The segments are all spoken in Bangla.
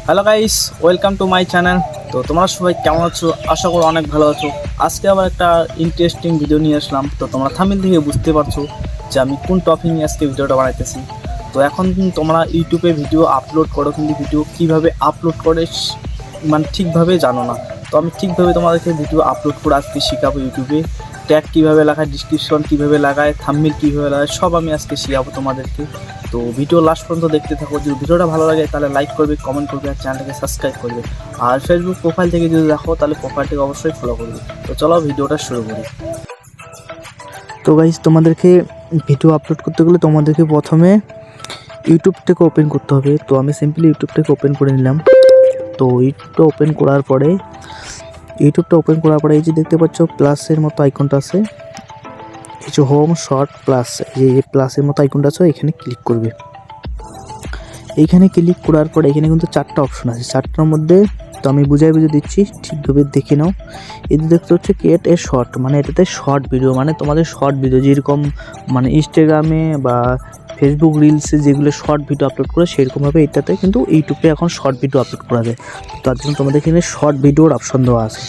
Hello guys, welcome to my channel. তো তোমরা সবাই কেমন আছো? আশা করি অনেক ভালো আছো। আজকে আবার একটা ইন্টারেস্টিং ভিডিও নিয়ে আসলাম। তো তোমরা থাম্বনেল থেকে বুঝতে পারছো যে আমি কোন টপিক নিয়ে আজকে ভিডিওটা বানাইতেছি। তো এখন তোমরা ইউটিউবে ভিডিও আপলোড করো, কিন্তু ভিডিও কীভাবে আপলোড করে মানে ঠিকভাবে জানো না। তো আমি ঠিকভাবে তোমাদেরকে ভিডিও আপলোড করে আজকে শেখাবো। ইউটিউবে ট্যাগ কীভাবে লাগায়, ডিসক্রিপশন কীভাবে লাগায়, থাম্বনেল কীভাবে লাগায়, সব আমি আজকে শেখাবো তোমাদেরকে। তো ভিডিও লাস্ট পর্যন্ত দেখতে থাকো। যদি ভিডিওটা ভালো লাগে তাহলে লাইক করবে, কমেন্ট করবে আর চ্যানেলটাকে সাবস্ক্রাইব করবে। আর ফেসবুক প্রোফাইল থেকে যদি দেখো তাহলে প্রোফাইলটাকে অবশ্যই ফলো করবে। তো চলো ভিডিওটা শুরু করি। তো গাইস, তোমাদেরকে ভিডিও আপলোড করতে গেলে তোমাদেরকে প্রথমে ইউটিউবটাকে ওপেন করতে হবে। তো আমি সিম্পলি ইউটিউবটাকে ওপেন করে নিলাম। তো ইউটিউবটা ওপেন করার পরে এই যে দেখতে পাচ্ছ প্লাসের মতো আইকনটা আছে, কিছু হোম শর্ট প্লাস, এই যে প্লাসের মতো আইকনটা আছে, এখানে ক্লিক করবে। এইখানে ক্লিক করার পরে এখানে কিন্তু 4টা অপশন আছে। 4টার মধ্যে তো আমি বুঝিয়ে দিচ্ছি, ঠিকভাবে দেখে নাও। এতে দেখতে হচ্ছে ক্রিয়েট এ শর্ট, মানে এটাতে শর্ট ভিডিও, মানে তোমাদের শর্ট ভিডিও যেরকম মানে ইনস্টাগ্রামে বা ফেসবুক রিলসে যেগুলো শর্ট ভিডিও আপলোড করে সেরকমভাবে এটাতে কিন্তু ইউটিউবে এখন শর্ট ভিডিও আপলোড করা যায়। তার জন্য তোমাদের এখানে শর্ট ভিডিওর অপশন দেওয়া আছে।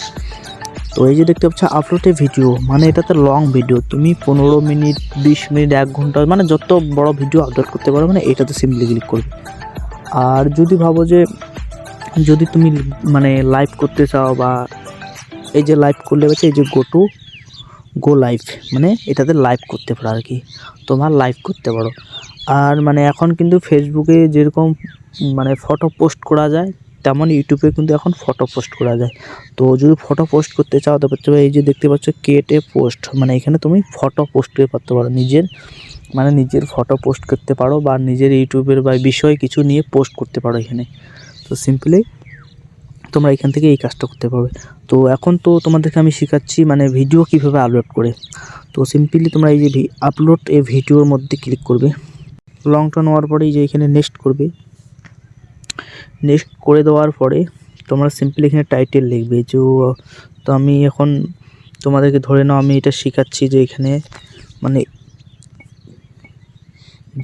তো এই যে দেখতে পাচ্ছ আপলোড এ ভিডিও, মানে এটাতে লং ভিডিও, তুমি 15 মিনিট, 20 মিনিট, 1 ঘন্টা, মানে যত বড় ভিডিও আপলোড করতে পারো, মানে এটাতে সিম্পলি ক্লিক করবে। আর যদি ভাবো যে যদি তুমি মানে লাইভ করতে চাও, বা এই যে লাইভ করলে হচ্ছে এই যে গো লাইভ, মানে এটাতে লাইভ করতে পারো আর কি, তোমার লাইভ করতে পারো। আর মানে এখন কিন্তু ফেসবুকে যেরকম মানে ফটো পোস্ট করা যায়, তেমন ইউটিউবে কিন্তু এখন ফটো পোস্ট করা যায়। তো যদি ফটো পোস্ট করতে চাও তারপর এই যে দেখতে পাচ্ছ ক্রিয়েট এ পোস্ট, মানে এখানে তুমি ফটো পোস্ট করতে পারো, নিজের ফটো পোস্ট করতে পারো, বা নিজের ইউটিউবের বা বিষয় কিছু নিয়ে পোস্ট করতে পারো এখানে। তো সিম্পলি তোমরা এখান থেকে এই কাজটা করতে পারবে। তো এখন তো তোমাদেরকে আমি শেখাচ্ছি মানে ভিডিও কীভাবে আপলোড করে। তো সিম্পলি তোমরা এই যে আপলোড এ ভিডিওর মধ্যে ক্লিক করবে। লংটা নেওয়ার পরে এই যে এখানে নেক্সট করবে। নেক্সট করে দেওয়ার পরে তোমরা সিম্পলি এখানে টাইটেল লিখবে। তো আমি এখন তোমাদেরকে ধরে নাও আমি এটা শেখাচ্ছি যে এখানে মানে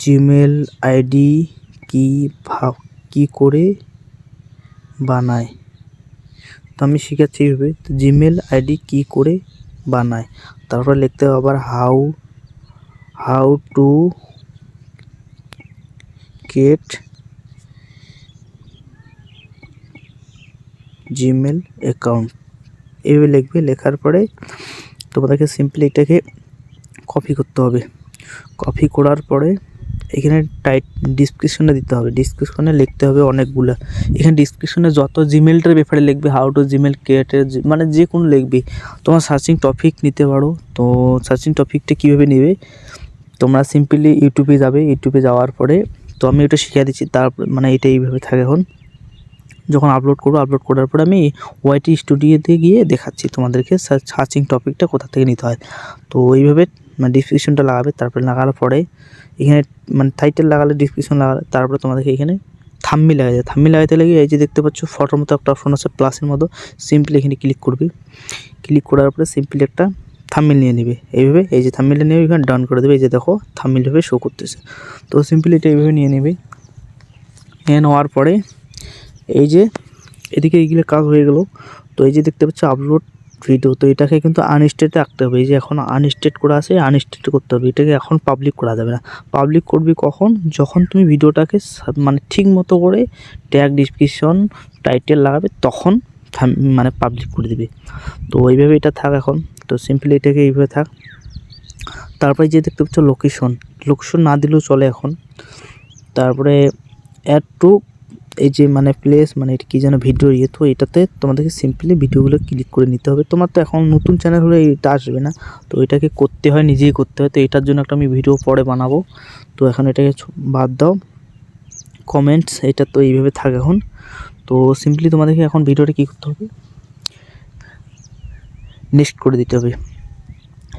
জিমেল আইডি কী করে বানায়। তো আমি শেখাচ্ছি এইভাবে, তো জিমেল আইডি কী করে বানায়, তারপর লিখতে হবে আবার how to get Gmail account, এইভাবে লিখবে। লেখার পরে তোমাদেরকে সিম্পলি এটাকে কপি করতে হবে। কপি করার পরে এখানে ডিসক্রিপশনে দিতে হবে। ডিসক্রিপশনে লিখতে হবে অনেকগুলো। এখানে ডিসক্রিপশনে যত জিমেলটার ব্যাপারে লিখবে, হাউ টু জিমেল ক্রিয়েটের, মানে যে কোনো লিখবে। তোমার সার্চিং টপিক নিতে পারো। তো সার্চিং টপিকটা কীভাবে নেবে, তোমরা সিম্পলি ইউটিউবে যাবে। ইউটিউবে যাওয়ার পরে তো আমি এটা শিখিয়ে দিচ্ছি, তারপর মানে এটা এইভাবে থাকে। এখন যখন আপলোড করবো, আপলোড করার পরে আমি ওয়াইটি স্টুডিওতে গিয়ে দেখাচ্ছি তোমাদেরকে সার্চিং টপিকটা কোথা থেকে নিতে হয়। তো এইভাবে মানে ডিসক্রিপশনটা লাগাবে। তারপরে লাগানোর পরে এখানে মানে টাইটেল লাগালে, ডিসক্রিপশন লাগালে, তারপরে তোমাদেরকে এখানে থাম্বনেল লাগাই যায়। থাম্বনেল লাগাইতে লাগে এই যে দেখতে পাচ্ছ ফটোর মতো একটা অপশন আছে প্লাসের মতো, সিম্পলি এখানে ক্লিক করবে। ক্লিক করার পরে সিম্পলি একটা থাম্বনেল নিয়ে নেবে। এইভাবে এই যে থাম্বনেলটা নিয়ে এখানে ডান করে দেবে। এই যে দেখো থাম্বনেলভাবে শো করতেছে। তো সিম্পলি এটা এইভাবে নিয়ে নেবে। নিয়ে নেওয়ার পরে এই যে এদিকে এইগুলো কাজ হয়ে গেল। তো এই যে দেখতে পাচ্ছ আপলোড ভিডিও, তো এটাকে কিন্তু আনস্টেটে রাখতে হবে। এই যে এখন আনস্টেট করা আছে, আনস্টেট করতে হবে। এটাকে এখন পাবলিক করা যাবে না। পাবলিক করবি কখন, যখন তুমি ভিডিওটাকে মানে ঠিক মতো করে ট্যাগ, ডিসক্রিপশন, টাইটেল লাগাবে, তখন মানে পাবলিক করে দিবে। তো এইভাবে এটা থাক এখন। তো সিম্পলি এটাকে এইভাবে থাক। তারপরে যে দেখতে পাচ্ছ লোকেশন না দিলেও চলে এখন। তারপরে অ্যাড টু এই যে মানে প্লেস, মানে এটা কী যেন ভিডিও তো এটাতে তোমাদেরকে সিম্পলি ভিডিওগুলো ক্লিক করে নিতে হবে। তোমার তো এখন নতুন চ্যানেল হলে এটা আসবে না, তো এটাকে করতে হয়, নিজেই করতে হয়। তো এটার জন্য একটা আমি ভিডিও পরে বানাবো। তো এখন এটাকে বাদ দাও। কমেন্টস এটা তো এইভাবে থাকে এখন। তো সিম্পলি তোমাদেরকে এখন ভিডিওটা কী করতে হবে, নেক্সট করে দিতে হবে।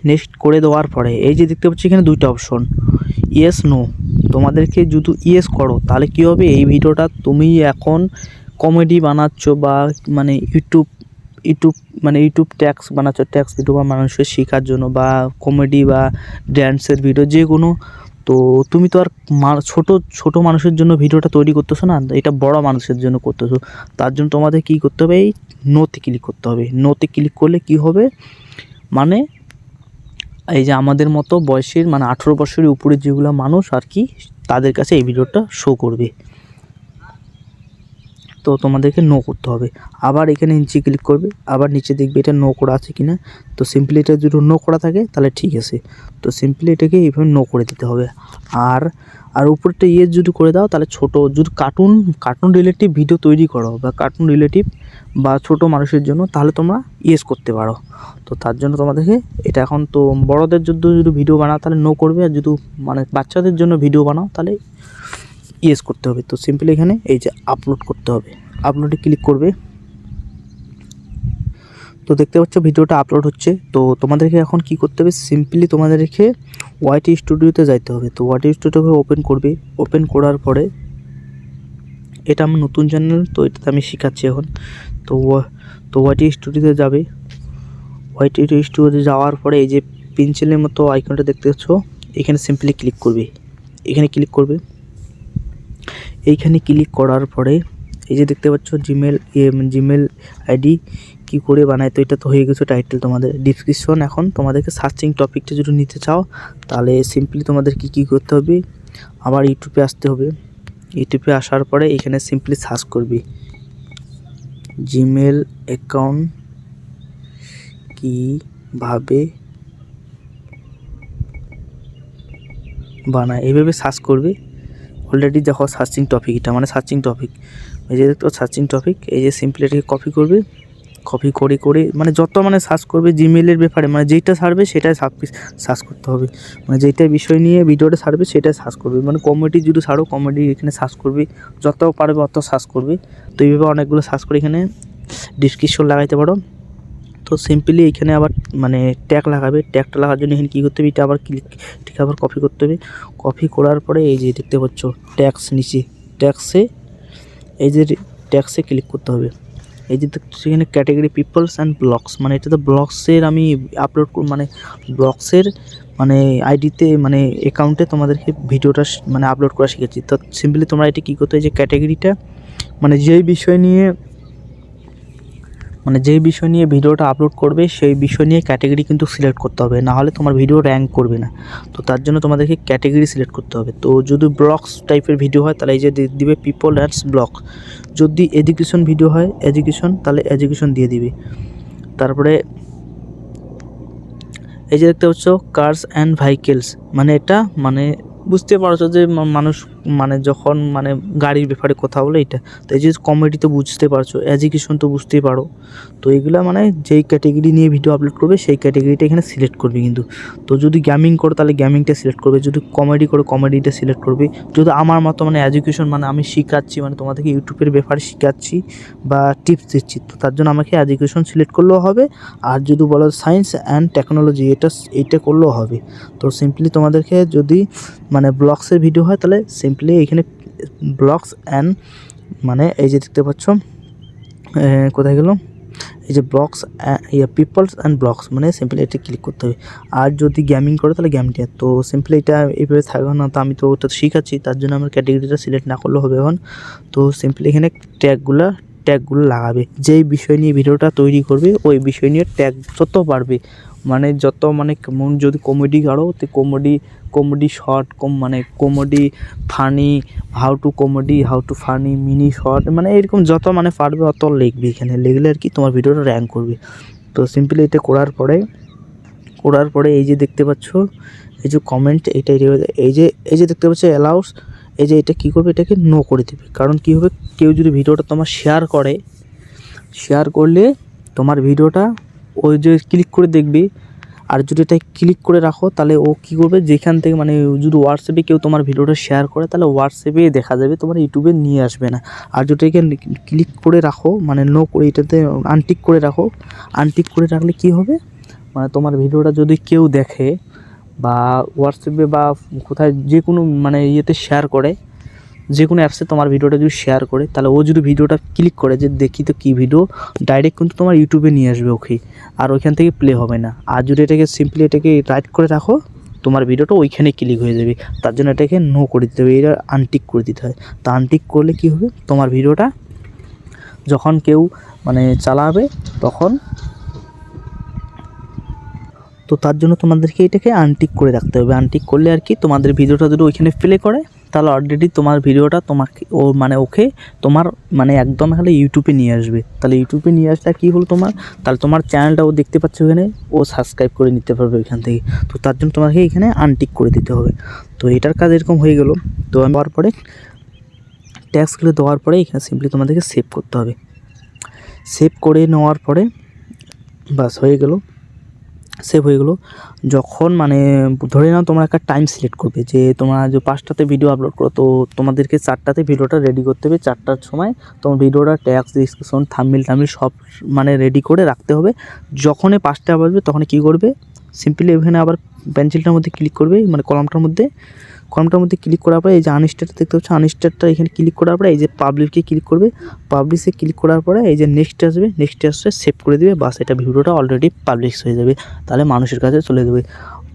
নেক্সট করে দেওয়ার পরে এই যে দেখতে পাচ্ছি এখানে 2টা অপশন, ইয়েস নো। তোমাদেরকে যদি ইয়েস করো তাহলে কী হবে, এই ভিডিওটা তুমি এখন কমেডি বানাচ্ছ, বা মানে ইউটিউব ট্যাক্স বানাচ্ছ, ট্যাক্স ভিডিও বা মানুষের শেখার জন্য, বা কমেডি বা ড্যান্সের ভিডিও, যে কোনো তো তুমি তো আর ছোট মানুষের জন্য ভিডিওটা তৈরি করতেছো না, এটা বড় মানুষের জন্য করতেছো। তার জন্য তোমাদের কী করতে হবে, এই নোতে ক্লিক করতে হবে। নোতে ক্লিক করলে কি হবে, মানে এই যে আমাদের মতো বয়সের মানে 18 বছরের উপরে যেগুলো মানুষ আর কি, তাদের কাছে এই ভিডিওটা শো করবে। তো তোমাদেরকে নো করতে হবে। আবার এখানে নিচে ক্লিক করবে, আবার নিচে দেখবে এটা নো করা আছে কিনা। তো সিম্পলি এটা যদি নো করা থাকে তাহলে ঠিক আছে। তো সিম্পলি এটাকে এইভাবে নো করে দিতে হবে। আর উপরটা যদি করে দাও তাহলে যদি কার্টুন রিলেটিভ ভিডিও তৈরি করো বা কার্টুন রিলেটিভ বা ছোট মানুষের জন্য, তাহলে তোমরা করতে পারো। তো তার জন্য তোমাদেরকে এটা এখন তো বড়দের জন্য যদি ভিডিও বানাও তাহলে নো করবে, আর যদি মানে বাচ্চাদের জন্য ভিডিও বানাও তাহলে করতে হবে। তো সিম্পলি এখানে এই যে আপলোড করতে হবে, আপলোডে ক্লিক করবে। তো দেখতে পাচ্ছ ভিডিওটা আপলোড হচ্ছে। তো তোমাদেরকে এখন কি করতে হবে, সিম্পলি তোমাদেরকে ওয়াইটি স্টুডিওতে যাইতে হবে। তো ওয়াইটি স্টুডিওকে ওপেন করবে। ওপেন করার পরে এটা আমার নতুন চ্যানেল, তো এটাতে আমি শেখাচ্ছি এখন। তো ওয়াইটি স্টুডিওতে যাবে। ওয়াইটি স্টুডিওতে যাওয়ার পরে এই যে পেন্সিলের মতো আইকনটা দেখতে পাচ্ছ, এখানে সিম্পলি ক্লিক করবে। এখানে ক্লিক করবে। এইখানে ক্লিক করার পরে এই যে দেখতে পাচ্ছ জিমেল আইডি কি করে বানায়। তো এটা তো হয়ে গেছে টাইটেল। তোমাদের ডিসক্রিপশন, এখন তোমাদেরকে সার্চিং টপিকটা যদি নিতে চাও তাহলে সিম্পলি তোমাদের কি করতে হবে, আবার ইউটিউবে আসতে হবে। ইউটিউবে আসার পরে এখানে সিম্পলি সার্চ করবি জিমেল অ্যাকাউন্ট কীভাবে বানায়, এইভাবে সার্চ করবে। অলরেডি দেখো সার্চিং টপিক, এটা মানে সার্চিং টপিক, এই যে দেখো সার্চিং টপিক। এই যে সিম্পলি এটাকে কপি করবে। কপি করে মানে যত মানে সার্চ করবে জিমেলের ব্যাপারে, মানে যেইটা সার্ভে সেটাই সার্চ করতে হবে। মানে যেইটা বিষয় নিয়ে ভিডিওটা সার্ভে সেটাই সার্চ করবে। মানে কমেডি যদি ছাড়ো কমেডি এখানে সার্চ করবে, যত পারবে অত সার্চ করবে। তো এইভাবে অনেকগুলো সার্চ করে এখানে ডিসক্রিপশন লাগাইতে পারো। তো সিম্পলি এখানে আবার মানে ট্যাগ লাগাবে। ট্যাগটা লাগার জন্য এখানে কী করতে হবে, এটা আবার ঠিক আবার কপি করতে হবে। কপি করার পরে এই যে দেখতে পাচ্ছ ট্যাক্স নিচে, এই যে ট্যাক্সে ক্লিক করতে হবে। এই যে সেখানে ক্যাটাগরি পিপলস অ্যান্ড ব্লগস, মানে এটা তো ব্লগসের আমি আপলোড মানে ব্লগসের মানে আইডিতে মানে অ্যাকাউন্টে তোমাদেরকে ভিডিওটা মানে আপলোড করা শিখেছি। তো সিম্পলি তোমরা এটা কী করতে হয়, যে ক্যাটাগরিটা মানে যেই বিষয় নিয়ে ভিডিওটা আপলোড করবে সেই বিষয় নিয়ে ক্যাটাগরি কিন্তু সিলেক্ট করতে হবে, না হলে তোমার ভিডিও র্যাঙ্ক করবে না। তো তার জন্য তোমাদেরকে ক্যাটাগরি সিলেক্ট করতে হবে। তো যদি ব্লগস টাইপের ভিডিও হয় তাহলে এই যে দিবে পিপল অ্যাডস ব্লগ। যদি এডুকেশন ভিডিও হয় এডুকেশন, তাহলে এডুকেশন দিয়ে দিবে। তারপরে এই যে দেখতে পাচ্ছ কার্স অ্যান্ড ভেহিকেলস, মানে এটা মানে বুঝতে পারছো যে মানুষ মানে যখন মানে গাড়ির ব্যাপারে কথা বলে এটা। তো এই যে কমেডি তো বুঝতে পারছো, এডুকেশন তো বুঝতেই পারো। তো এইগুলো মানে যেই ক্যাটাগরি নিয়ে ভিডিও আপলোড করবে সেই ক্যাটাগরিটা এখানে সিলেক্ট করবে কিন্তু। তো যদি গেমিং করো তাহলে গেমিংটা সিলেক্ট করবে, যদি কমেডি করো কমেডিটা সিলেক্ট করবে। যদি আমার মতো মানে এডুকেশন মানে আমি শেখাচ্ছি, মানে তোমাদেরকে ইউটিউবের ব্যাপারে শেখাচ্ছি বা টিপস দিচ্ছি, তো তার জন্য আমাকে এডুকেশন সিলেক্ট করলেও হবে। আর যদি বলো সায়েন্স অ্যান্ড টেকনোলজি এইটা করলেও হবে। তো সিম্পলি তোমাদেরকে যদি মানে ব্লগসের ভিডিও হয় তাহলে সিম্পলি এখানে ব্লগস অ্যান্ড মানে এই যে দেখতে পাচ্ছ কোথায় গেল, এই যে ব্লগস পিপলস অ্যান্ড ব্লগস, মানে সিম্পলি এটা ক্লিক করতে হবে। আর যদি গেমিং করে তাহলে গেমটা। তো সিম্পলি এটা এইভাবে থাকবে না, তো আমি তো ওটা শিখাচ্ছি তার জন্য আমার ক্যাটাগরিটা সিলেক্ট না করলেও হবে এখন। তো সিম্পলি এখানে ট্যাগগুলো লাগাবে, যেই বিষয় নিয়ে ভিডিওটা তৈরি করবে ওই বিষয় নিয়ে ট্যাগ যত পারবে, মানে যত মানে যদি কমেডি কারো তো কমেডি শর্ট মানে comedy funny, how to funny mini short, মানে এরকম যত মানে পারবে অত লিখবে। এখানে লিখলে আর কি তোমার ভিডিওটা র্যাঙ্ক করবে। তো সিম্পলি এটা করার পরে এই যে দেখতে পাচ্ছ এই যে কমেন্ট, এই যে দেখতে পাচ্ছ অ্যালাউস, এই যে এটা কী করবে, এটাকে নো করে দেবে। কারণ কী হবে, কেউ যদি ভিডিওটা তোমার শেয়ার করলে তোমার ভিডিওটা ওই যে ক্লিক করে দেখবে। আর যদি এটা ক্লিক করে রাখো তাহলে ও কী করবে, যেখান থেকে মানে যদি হোয়াটসঅ্যাপে কেউ তোমার ভিডিওটা শেয়ার করে তাহলে হোয়াটসঅ্যাপে দেখা যাবে, তোমার ইউটিউবে নিয়ে আসবে না। আর যদি এখানে ক্লিক করে রাখো মানে নো করে এটাতে আনটিক করে রাখলে কী হবে, মানে তোমার ভিডিওটা যদি কেউ দেখে বা হোয়াটসঅ্যাপে বা কোথায় যে কোনো মানে ইয়েতে শেয়ার করে, যে কোনো অ্যাপসে তোমার ভিডিওটা যদি শেয়ার করে, তাহলে ও যদি ভিডিওটা ক্লিক করে যে দেখি তো কী ভিডিও, ডাইরেক্ট কিন্তু তোমার ইউটিউবে নিয়ে আসবে ওকে, আর ওইখান থেকে প্লে হবে না। আর যদি এটাকে সিম্পলি এটাকে রাইট করে রাখো, তোমার ভিডিওটা ওইখানে ক্লিক হয়ে যাবে। তার জন্য এটাকে নো করে দিতে হবে, এটা আনটিক করে দিতে হয়। তা আনটিক করলে কী হবে, তোমার ভিডিওটা যখন কেউ মানে চালাবে তখন, তো তার জন্য তোমাদেরকে এটাকে আনটিক করে রাখতে হবে। আনটিক করলে আর কি, তোমাদের ভিডিওটা যদি ওইখানে প্লে করে তাহলে অলরেডি তোমার ভিডিওটা তোমাকে ওকে তোমার একদম এখানে ইউটিউবে নিয়ে আসবে। তাহলে ইউটিউবে নিয়ে আসলে কী হলো তোমার, তাহলে তোমার চ্যানেলটা ও দেখতে পাচ্ছে ওখানে, ও সাবস্ক্রাইব করে নিতে পারবে ওইখান থেকে। তো তার জন্য তোমাকে এখানে আনটিক করে দিতে হবে। তো এটার কাজ এরকম হয়ে গেল। তো দেওয়ার পরে ট্যাক্সগুলো দেওয়ার পরে এখানে সিম্পলি তোমাদেরকে সেভ করতে হবে। সেভ করে নেওয়ার পরে বাস হয়ে গেল, সেভ হয়ে গেলো। যখন ধরে নাও তোমরা একটা টাইম সিলেক্ট করবে যে তোমরা যে 5টাতে ভিডিও আপলোড করো, তো তোমাদেরকে 4টাতে ভিডিওটা রেডি করতে হবে। 4টার সময় তোমার ভিডিওটা ট্যাক্স, ডিসক্রিপশন, থাম্বনেল সব রেডি করে রাখতে হবে। যখনই 5টা বাজবে তখন কী করবে, সিম্পলি এখানে আবার পেন্সিলটার মধ্যে ক্লিক করবে, কলমটার মধ্যে ক্লিক করার পরে এই যে আনস্টার্ট দেখতে পাচ্ছ, আনস্টার্টটা এখানে ক্লিক করার পরে এই যে পাবলিশে ক্লিক করবে। পাবলিশে ক্লিক করার পরে এই যে নেক্সট আসবে, নেক্সট আসলে সেভ করে দেবে। বাস, এটা ভিডিওটা অলরেডি পাবলিশ হয়ে যাবে, তাহলে মানুষের কাছে চলে যাবে।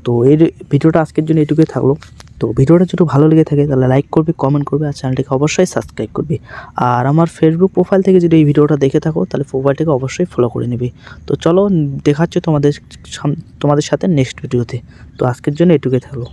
তো এই ভিডিওটা আজকের জন্য এটুকুই থাকলো। তো ভিডিওটা যদি ভালো লেগে থাকে তাহলে লাইক করবে, কমেন্ট করবে, আর চ্যানেলটিকে অবশ্যই সাবস্ক্রাইব করবে। আর আমার ফেসবুক প্রোফাইল থেকে যদি এই ভিডিওটা দেখে থাকো তাহলে প্রোফাইলটিকে অবশ্যই ফলো করে নেবে। তো চলো, দেখাচ্ছি তোমাদের সাথে নেক্সট ভিডিওতে। তো আজকের জন্য এটুকুই থাকলো।